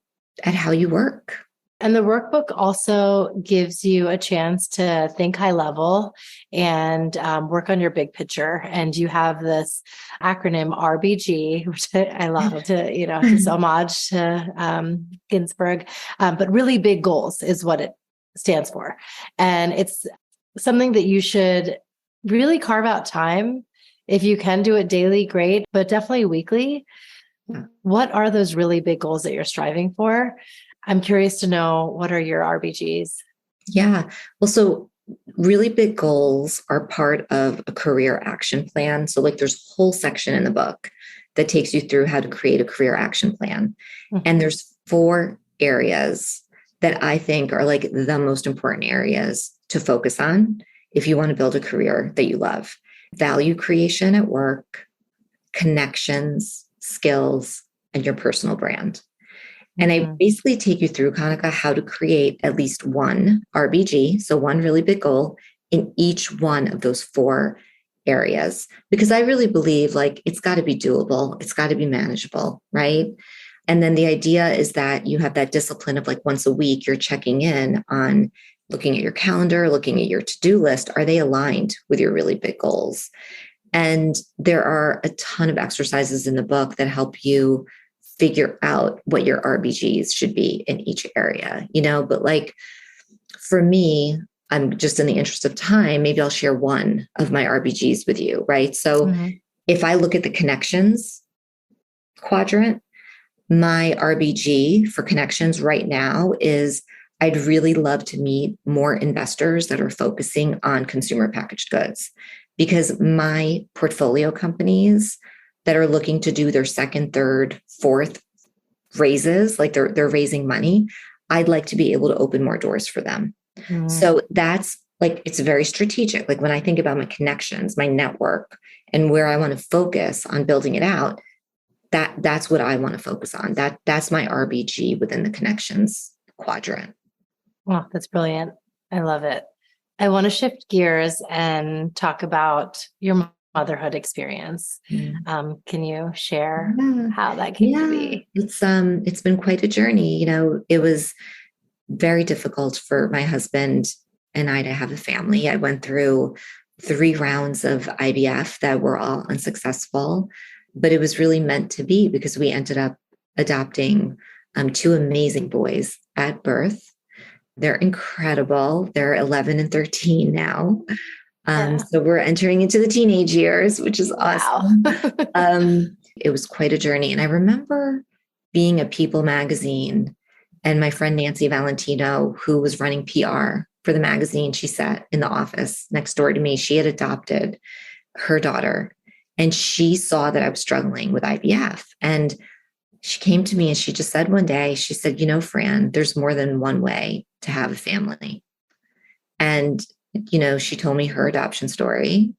how you work. And the workbook also gives you a chance to think high level and work on your big picture. And you have this acronym RBG, which I love it's homage to Ginsburg, but really big goals is what it stands for. And it's something that you should really carve out time. If you can do it daily, great, but definitely weekly. What are those really big goals that you're striving for? I'm curious to know, what are your RBGs? Yeah. Well, so really big goals are part of a career action plan. So like there's a whole section in the book that takes you through how to create a career action plan. And there's 4 areas that I think are like the most important areas to focus on if you want to build a career that you love. Value creation at work, connections, skills, and your personal brand. And I basically take you through, Kanika, how to create at least one RBG, so one really big goal in each one of those 4 areas, because I really believe like it's got to be doable. It's got to be manageable, right? And then the idea is that you have that discipline of like once a week, you're checking in on looking at your calendar, looking at your to-do list. Are they aligned with your really big goals? And there are a ton of exercises in the book that help you figure out what your RBGs should be in each area, but like for me, I'm just in the interest of time, maybe I'll share one of my RBGs with you, right? So if I look at the connections quadrant, my RBG for connections right now is I'd really love to meet more investors that are focusing on consumer packaged goods, because my portfolio companies that are looking to do their second, third, fourth raises, like they're raising money, I'd like to be able to open more doors for them. So that's like, it's very strategic. Like when I think about my connections, my network, and where I want to focus on building it out, that's what I want to focus on. That's my RBG within the connections quadrant. Wow, that's brilliant. I love it. I want to shift gears and talk about your motherhood experience. Can you share how that came to be? It's been quite a journey. It was very difficult for my husband and I to have a family. I went through 3 rounds of IVF that were all unsuccessful, but it was really meant to be because we ended up adopting 2 amazing boys at birth. They're incredible. They're 11 and 13 now. So we're entering into the teenage years, which is awesome. Wow. It was quite a journey. And I remember being at People magazine, and my friend Nancy Valentino, who was running PR for the magazine, she sat in the office next door to me. She had adopted her daughter, and she saw that I was struggling with IVF. And she came to me and she just said one day, she said, Fran, there's more than one way to have a family. And she told me her adoption story,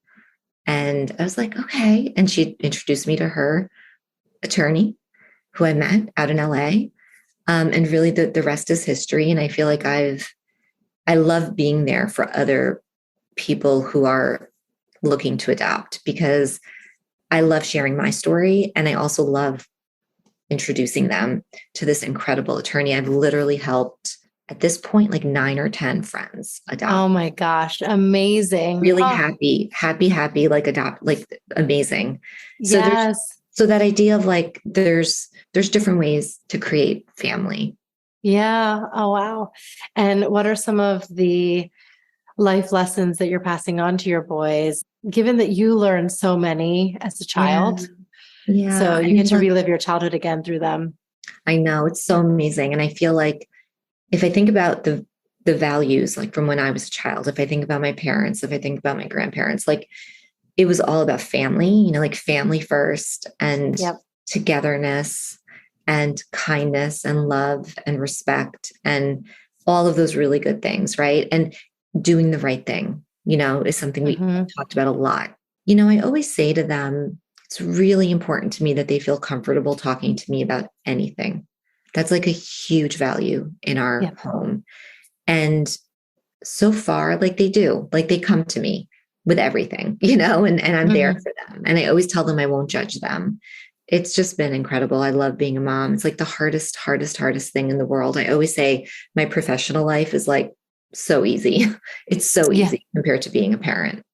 and I was like, okay. And she introduced me to her attorney who I met out in LA. And really the rest is history. And I feel like I love being there for other people who are looking to adopt, because I love sharing my story. And I also love introducing them to this incredible attorney. I've literally helped at this point, like 9 or 10 friends adopt. Oh my gosh. Amazing. Really happy, like adopt, like amazing. So yes. So that idea of like, there's different ways to create family. Yeah. Oh, wow. And what are some of the life lessons that you're passing on to your boys, given that you learned so many as a child? Yeah. So you get to relive your childhood again through them. I know, it's so amazing. And I feel like if I think about the values, like from when I was a child, if I think about my parents, if I think about my grandparents, like it was all about family, like family first, and togetherness and kindness and love and respect and all of those really good things, right? And doing the right thing, is something we talked about a lot. I always say to them, it's really important to me that they feel comfortable talking to me about anything. That's like a huge value in our home. And so far, like they do, like they come to me with everything, and I'm there for them. And I always tell them I won't judge them. It's just been incredible. I love being a mom. It's like the hardest thing in the world. I always say my professional life is like so easy. It's so easy compared to being a parent.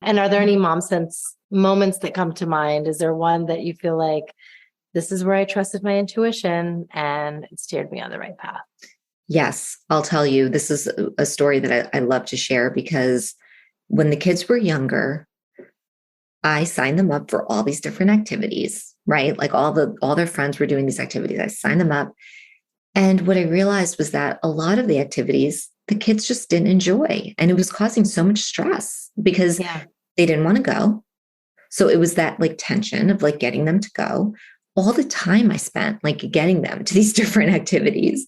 And are there any mom sense moments that come to mind? Is there one that you feel like this is where I trusted my intuition and it steered me on the right path? Yes, I'll tell you, this is a story that I love to share, because when the kids were younger, I signed them up for all these different activities, right? Like all their friends were doing these activities. I signed them up. And what I realized was that a lot of the activities the kids just didn't enjoy. And it was causing so much stress because Yeah. they didn't want to go. So it was that like tension of like getting them to go, all the time I spent like getting them to these different activities.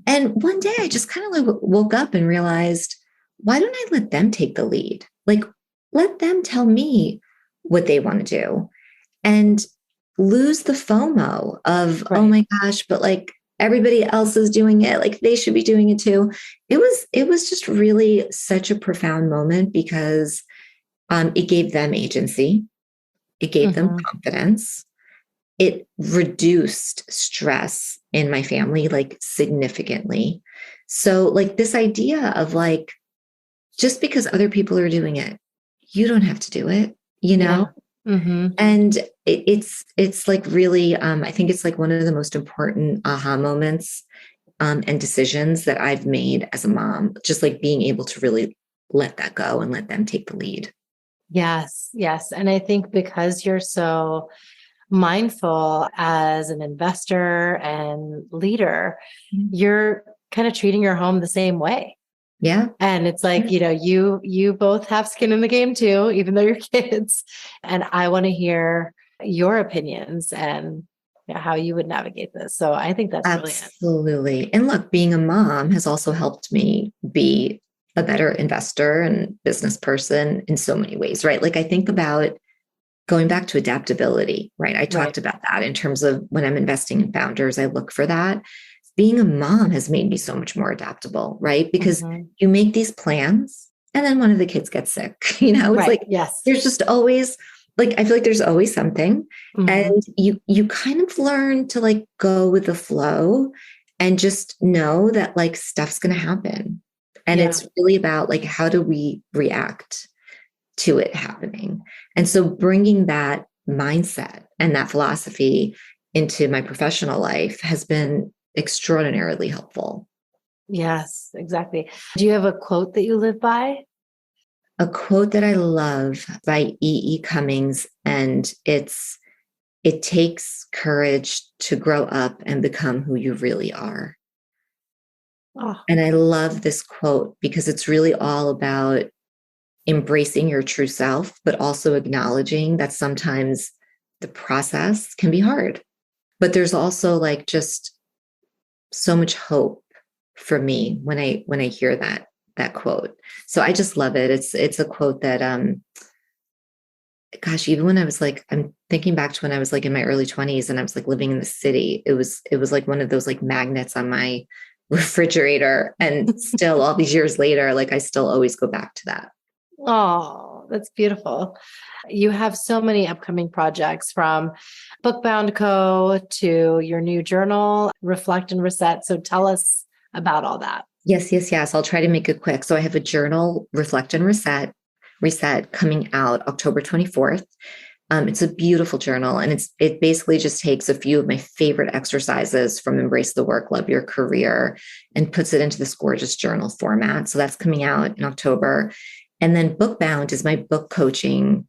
And one day I just kind of like woke up and realized, why don't I let them take the lead? Like, let them tell me what they want to do and lose the FOMO of, oh Right. my gosh, but like everybody else is doing it. Like they should be doing it too. It was just really such a profound moment because it gave them agency. It gave them Mhm. confidence. It reduced stress in my family like significantly. So like this idea of like, just because other people are doing it, you don't have to do it, you know? Yeah. Hmm. And it's like really, I think it's like one of the most important aha moments and decisions that I've made as a mom, just like being able to really let that go and let them take the lead. Yes. Yes. And I think because you're so mindful as an investor and leader, you're kind of treating your home the same way. Yeah. And it's like, you both have skin in the game too, even though you're kids. And I want to hear your opinions and how you would navigate this. So I think that's brilliant. Absolutely. And look, being a mom has also helped me be a better investor and business person in so many ways, right? Like I think about going back to adaptability, right? I Right. talked about that in terms of when I'm investing in founders, I look for that. Being a mom has made me so much more adaptable, right? Because Mhm. you make these plans and then one of the kids gets sick. It's Right. like Yes. there's just always like I feel like there's always something. Mhm. And you kind of learn to like go with the flow and just know that like stuff's gonna happen. And Yeah. it's really about like how do we react to it happening. And so bringing that mindset and that philosophy into my professional life has been extraordinarily helpful. Yes, exactly. Do you have a quote that you live by? A quote that I love by E. E. Cummings, and it takes courage to grow up and become who you really are. Oh, And I love this quote because it's really all about embracing your true self, but also acknowledging that sometimes the process can be hard. But there's also like just so much hope for me when I hear that quote. So I just love it. It's a quote that gosh, even when I was like, I'm thinking back to when I was like in my early 20s and I was like living in the city, it was like one of those like magnets on my refrigerator. And still all these years later, like I still always go back to that. oh, that's beautiful. You have so many upcoming projects from Bookbound Co. to your new journal, Reflect and Reset. So tell us about all that. Yes, yes, yes. I'll try to make it quick. So I have a journal, Reflect and Reset coming out October 24th. It's a beautiful journal, and it basically just takes a few of my favorite exercises from Embrace the Work, Love Your Career, and puts it into this gorgeous journal format. So that's coming out in October. And then Bookbound is my book coaching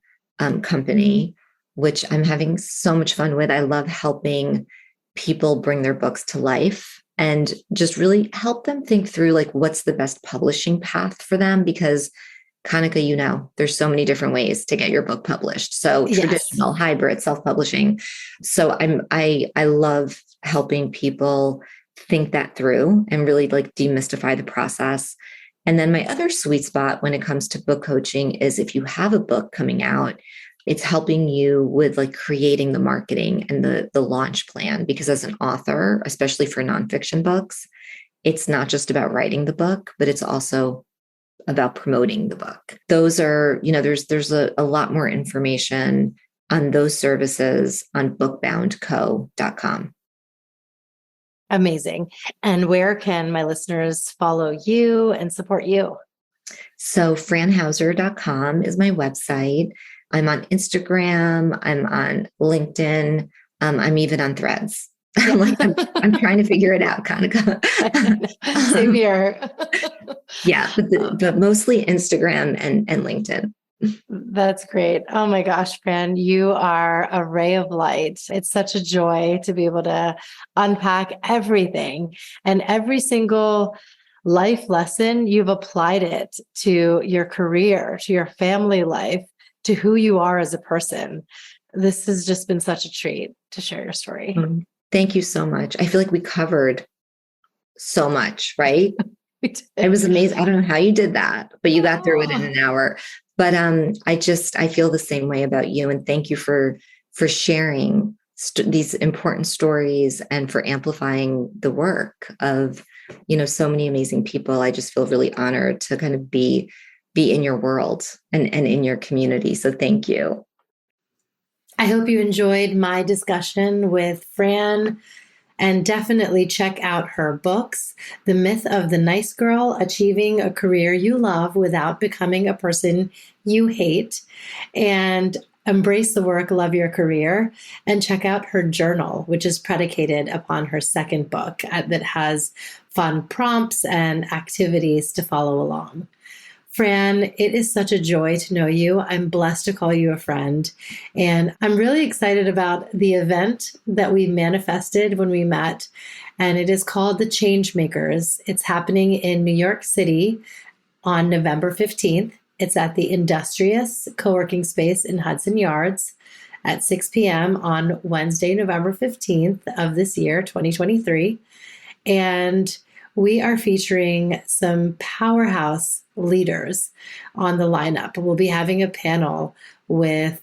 company, which I'm having so much fun with. I love helping people bring their books to life and just really help them think through like what's the best publishing path for them because Kanika, there's so many different ways to get your book published. So Yes. traditional, hybrid, self-publishing. So I love helping people think that through and really like demystify the process. And then my other sweet spot when it comes to book coaching is if you have a book coming out, it's helping you with like creating the marketing and the launch plan. Because as an author, especially for nonfiction books, it's not just about writing the book, but it's also about promoting the book. Those are, there's a lot more information on those services on bookboundco.com. Amazing. And where can my listeners follow you and support you? So franhauser.com is my website. I'm on Instagram. I'm on LinkedIn. I'm even on Threads. Yeah. I'm trying to figure it out, Kanika. Same here. Yeah, but mostly Instagram and LinkedIn. That's great. Oh my gosh, Fran, you are a ray of light. It's such a joy to be able to unpack everything and every single life lesson, you've applied it to your career, to your family life, to who you are as a person. This has just been such a treat to share your story. Thank you so much. I feel like we covered so much, right? It was amazing. I don't know how you did that, but you got through it in an hour. But I feel the same way about you. And thank you for sharing these important stories and for amplifying the work of, so many amazing people. I just feel really honored to kind of be in your world and in your community. So thank you. I hope you enjoyed my discussion with Fran, and definitely check out her books, The Myth of the Nice Girl, Achieving a Career You Love Without Becoming a Person You Hate, and Embrace the Work, Love Your Career, and check out her journal, which is predicated upon her second book that has fun prompts and activities to follow along. Fran, it is such a joy to know you. I'm blessed to call you a friend. And I'm really excited about the event that we manifested when we met. And it is called The Changemakers. It's happening in New York City on November 15th. It's at the Industrious co-working space in Hudson Yards at 6 p.m. on Wednesday, November 15th of this year, 2023. And we are featuring some powerhouse leaders on the lineup. We'll be having a panel with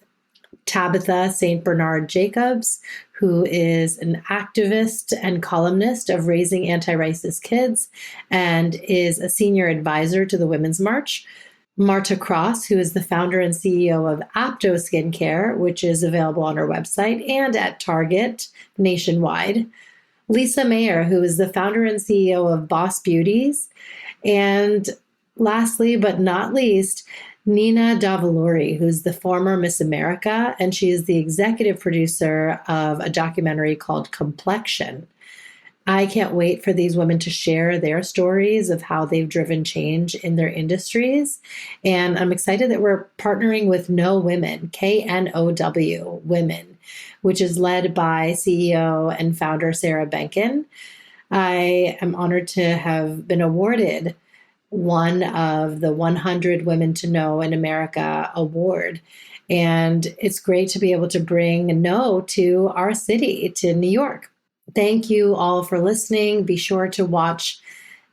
Tabitha St. Bernard Jacobs, who is an activist and columnist of Raising Anti-Racist Kids and is a senior advisor to the Women's March. Marta Cross, who is the founder and CEO of Apto Skincare, which is available on our website and at Target nationwide. Lisa Mayer, who is the founder and CEO of Boss Beauties. And lastly, but not least, Nina Davaluri, who's the former Miss America, and she is the executive producer of a documentary called Complexion. I can't wait for these women to share their stories of how they've driven change in their industries. And I'm excited that we're partnering with Know Women, KNOW Women, which is led by CEO and founder Sarah Benkin. I am honored to have been awarded one of the 100 Women to Know in America award. And it's great to be able to bring Know to our city, to New York. Thank you all for listening. Be sure to watch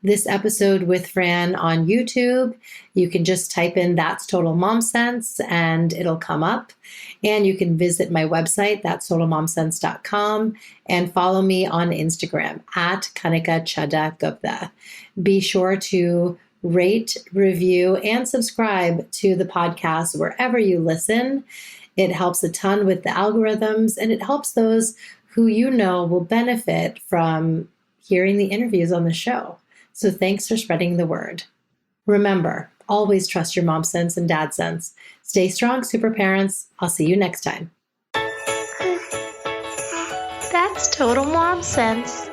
this episode with Fran on YouTube. You can just type in That's Total Mom Sense and it'll come up. And you can visit my website, that'stotalmomsense.com, and follow me on Instagram at Kanika Chadha Gupta. Be sure to rate, review, and subscribe to the podcast wherever you listen. It helps a ton with the algorithms, and it helps those who you know will benefit from hearing the interviews on the show. So thanks for spreading the word. Remember, always trust your mom sense and dad sense. Stay strong, super parents. I'll see you next time. That's total mom sense.